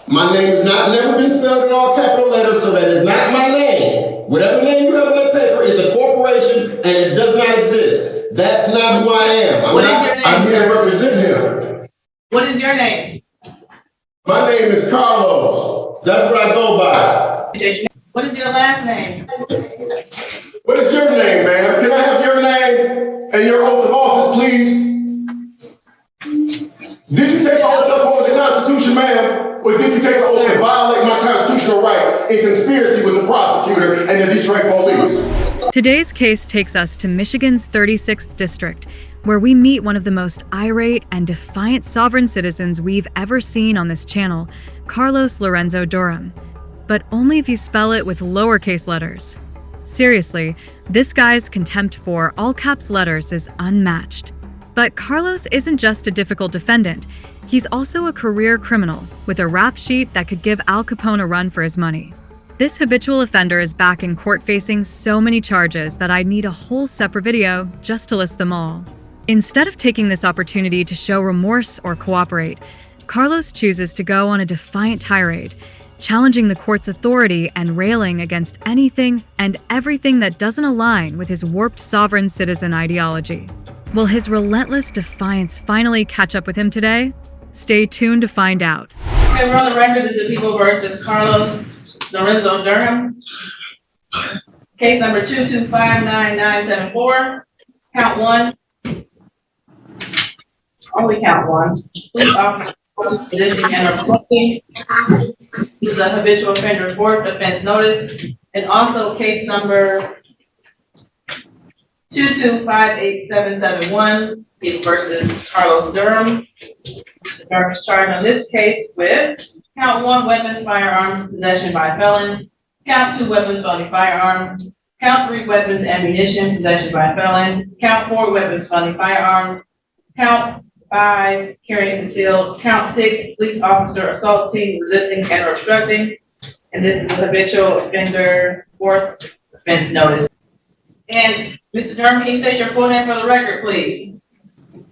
My name has never been spelled in all capital letters, so that is not my name. Whatever name you have on that paper is a corporation, and it does not exist. That's not who I am. I'm here to represent him. What is your name? My name is Carlos. That's what I go by. What is your last name? What is your name, ma'am? Can I have your name and your oath of office, please? Did you take an oath upon the Constitution, ma'am? Or did you take an oath to violate my constitutional rights in conspiracy with the prosecutor and the Detroit police? Today's case takes us to Michigan's 36th District, where we meet one of the most irate and defiant sovereign citizens we've ever seen on this channel, Carlos Lorenzo Durham. But only if you spell it with lowercase letters. Seriously, this guy's contempt for all caps letters is unmatched. But Carlos isn't just a difficult defendant. He's also a career criminal with a rap sheet that could give Al Capone a run for his money. This habitual offender is back in court facing so many charges that I'd need a whole separate video just to list them all. Instead of taking this opportunity to show remorse or cooperate, Carlos chooses to go on a defiant tirade, challenging the court's authority and railing against anything and everything that doesn't align with his warped sovereign citizen ideology. Will his relentless defiance finally catch up with him today? Stay tuned to find out. Okay, we're on the record as the people versus Carlos Lorenzo Durham. Case number 2259974. Count one. Only count one. Police officer resisting and obstructing. This is a habitual offender fourth offense notice. And also case number 2258771, people versus Carlos Durham. Durham is charged on this case with count one, weapons, firearms, possession by a felon. Count two, weapons, felony firearm. Count three, weapons, ammunition, possession by a felon. Count four, weapons, felony firearm. Count five, carrying concealed. Count six, police officer assaulting, resisting, and obstructing. And this is a habitual offender fourth offense notice. And Mr. Durham, can you state your full name for the record, please?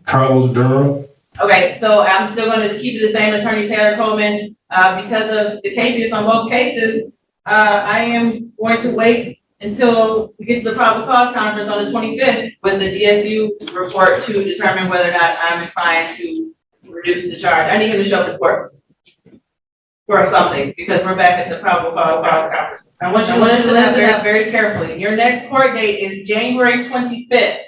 Carlos Durham. Okay, so I'm still going to keep it the same, Attorney Taylor Coleman. Because of the cases on both cases, I am going to wait until we get to the probable cause conference on the 25th with the DSU report to determine whether or not I'm inclined to reduce the charge. I need him to show the court for something, because we're back at the probable cause conference. I want you to listen to that very carefully. Your next court date is January 25th.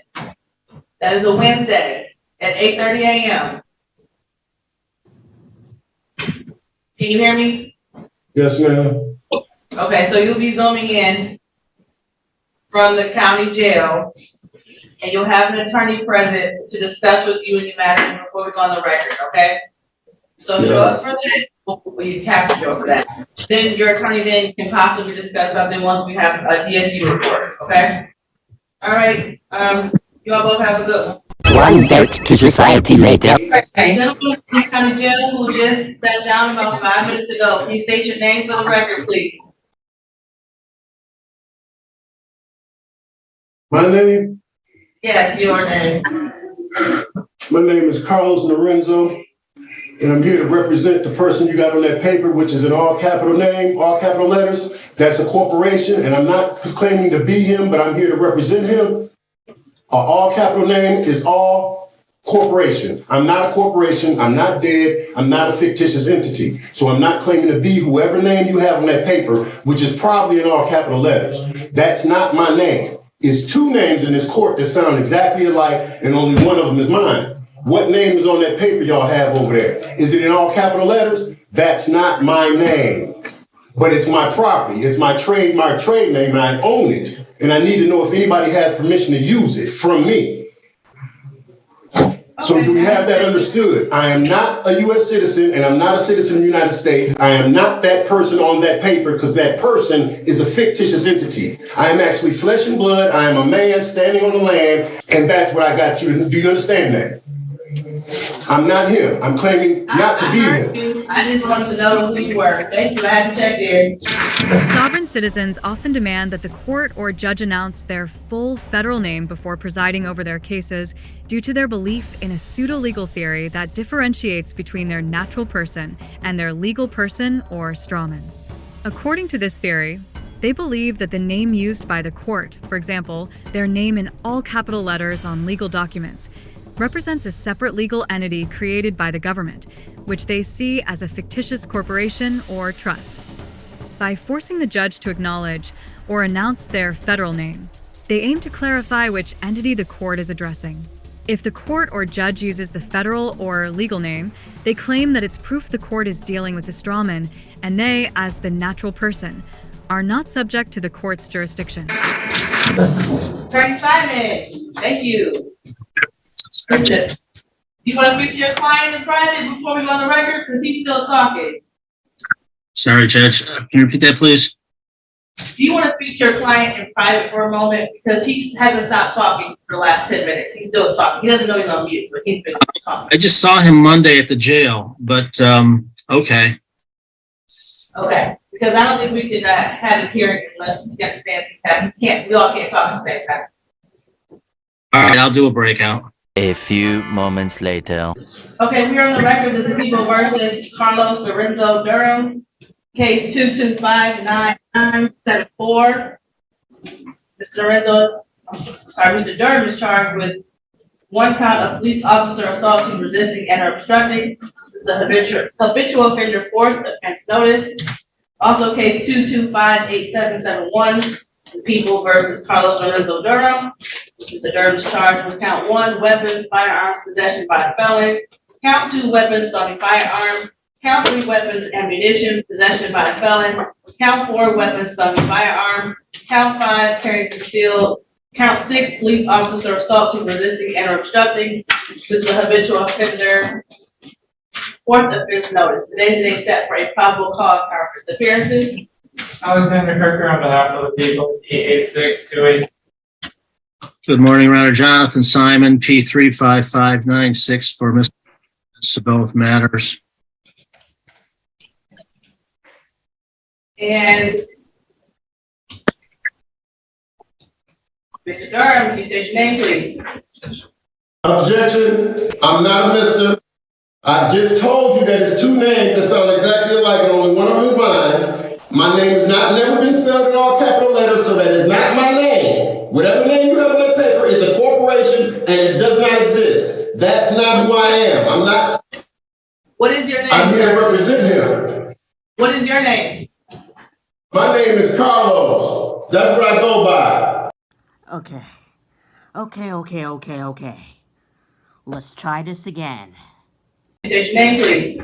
That is a Wednesday at 8:30 a.m. Can you hear me? Yes, ma'am. Okay, so you'll be zooming in from the county jail, and you'll have an attorney present to discuss with you any matters before we go on the record, okay? So show up for that. Well, you have to show up for that. Then your attorney then can possibly discuss something once we have a DSU report, okay? All right, you all both have a good one. One back to society later. Okay, gentlemen from the county jail who just sat down about 5 minutes ago, can you state your name for the record, please? My name? Yes, your name. My name is Carlos Lorenzo, and I'm here to represent the person you got on that paper, which is an all capital name, all capital letters. That's a corporation, and I'm not claiming to be him, but I'm here to represent him. All capital name is all corporation. I'm not a corporation. I'm not dead. I'm not a fictitious entity. So I'm not claiming to be whoever name you have on that paper, which is probably in all capital letters. That's not my name. It's two names in this court that sound exactly alike, and only one of them is mine. What name is on that paper y'all have over there? Is it in all capital letters? That's not my name, but it's my property. It's my trade name, and I own it. And I need to know if anybody has permission to use it from me. So do we have that understood? I am not a U.S. citizen, and I'm not a citizen of the United States. I am not that person on that paper, because that person is a fictitious entity. I am actually flesh and blood. I am a man standing on the land, and that's what I got you. Do you understand that? I'm not him. I'm claiming not to be I heard him. you. I just wanted to know who you were. Thank you. I had to check there. Sovereign citizens often demand that the court or judge announce their full federal name before presiding over their cases due to their belief in a pseudo-legal theory that differentiates between their natural person and their legal person or strawman. According to this theory, they believe that the name used by the court, for example, their name in all capital letters on legal documents, represents a separate legal entity created by the government, which they see as a fictitious corporation or trust. By forcing the judge to acknowledge or announce their federal name, they aim to clarify which entity the court is addressing. If the court or judge uses the federal or legal name, they claim that it's proof the court is dealing with the strawman, and they, as the natural person, are not subject to the court's jurisdiction. Attorney Simon, thank you. Listen, you want to speak to your client in private before we go on the record? Because he's still talking. Sorry, Judge. Can you repeat that, please? Do you want to speak to your client in private for a moment? Because he hasn't stopped talking for the last 10 minutes. He's still talking. He doesn't know he's on mute, but he's been talking. I just saw him Monday at the jail, but okay. Okay, because I don't think we can have his hearing unless he understands we all can't talk at the same time. All right, I'll do a breakout. A few moments later. Okay, we're on the record. This is People versus Carlos Lorenzo Durham, case 2259974. Mr. Durham is charged with one count of police officer assaulting, resisting, and or obstructing. This is a habitual offender force offense notice. Also, case 2258771. People versus Carlos Lorenzo Durham. Mr. Durham is charged with count 1, weapons, firearms, possession by a felon. Count 2, weapons, starting firearm. Count 3, weapons, ammunition, possession by a felon. Count 4, weapons, starting firearm. Count 5, carrying concealed. Count 6, police officer assaulting, resisting, and or obstructing. This is a habitual offender. Fourth offense notice. Today's the day set for a probable cause conference. Appearances. Alexander Kirker on behalf of the people, P8628. Good morning, Your Honor. Jonathan Simon, P35596 for Mr. to both matters. And Mr. Durham, can you state your name, please? Objection. I'm not a mister. I just told you that it's two names that sound exactly alike and only one of them is mine. My name has never been spelled in all capital letters, so that is not my name. Whatever name you have on that paper is a corporation and it does not exist. That's not who I am. I'm not. What is your name? I'm here to sir? represent him. What is your name? My name is Carlos. That's what I go by. Okay. Let's try this again. State your name, please.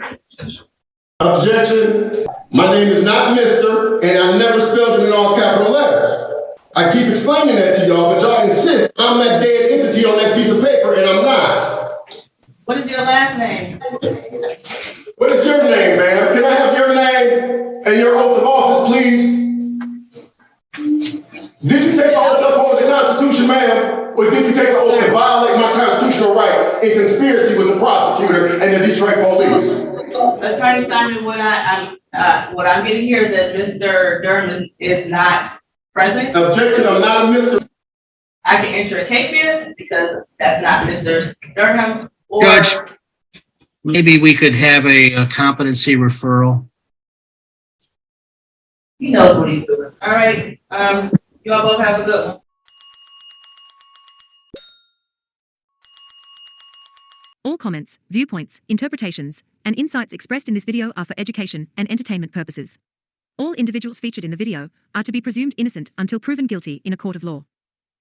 Objection. My name is not Mr. and I never spelled it in all capital letters. I keep explaining that to y'all, but y'all insist I'm that dead entity on that piece of paper and I'm not. What is your last name? What is your name, ma'am? Can I have your name and your oath of office, please? Did you take an oath to uphold the Constitution, ma'am? Or did you take an oath to violate my constitutional rights in conspiracy with the prosecutor and the Detroit police? Attorney Simon, what I'm getting here is that Mr. Durham is not present. Objection, I'm not a Mr. I can enter a case because that's not Mr. Durham. Or Judge, maybe we could have a competency referral. he knows what he's doing. All right. You all both have a good one. All comments, viewpoints, interpretations, and insights expressed in this video are for education and entertainment purposes. All individuals featured in the video are to be presumed innocent until proven guilty in a court of law.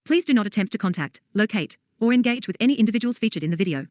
Please do not attempt to contact, locate, or engage with any individuals featured in the video.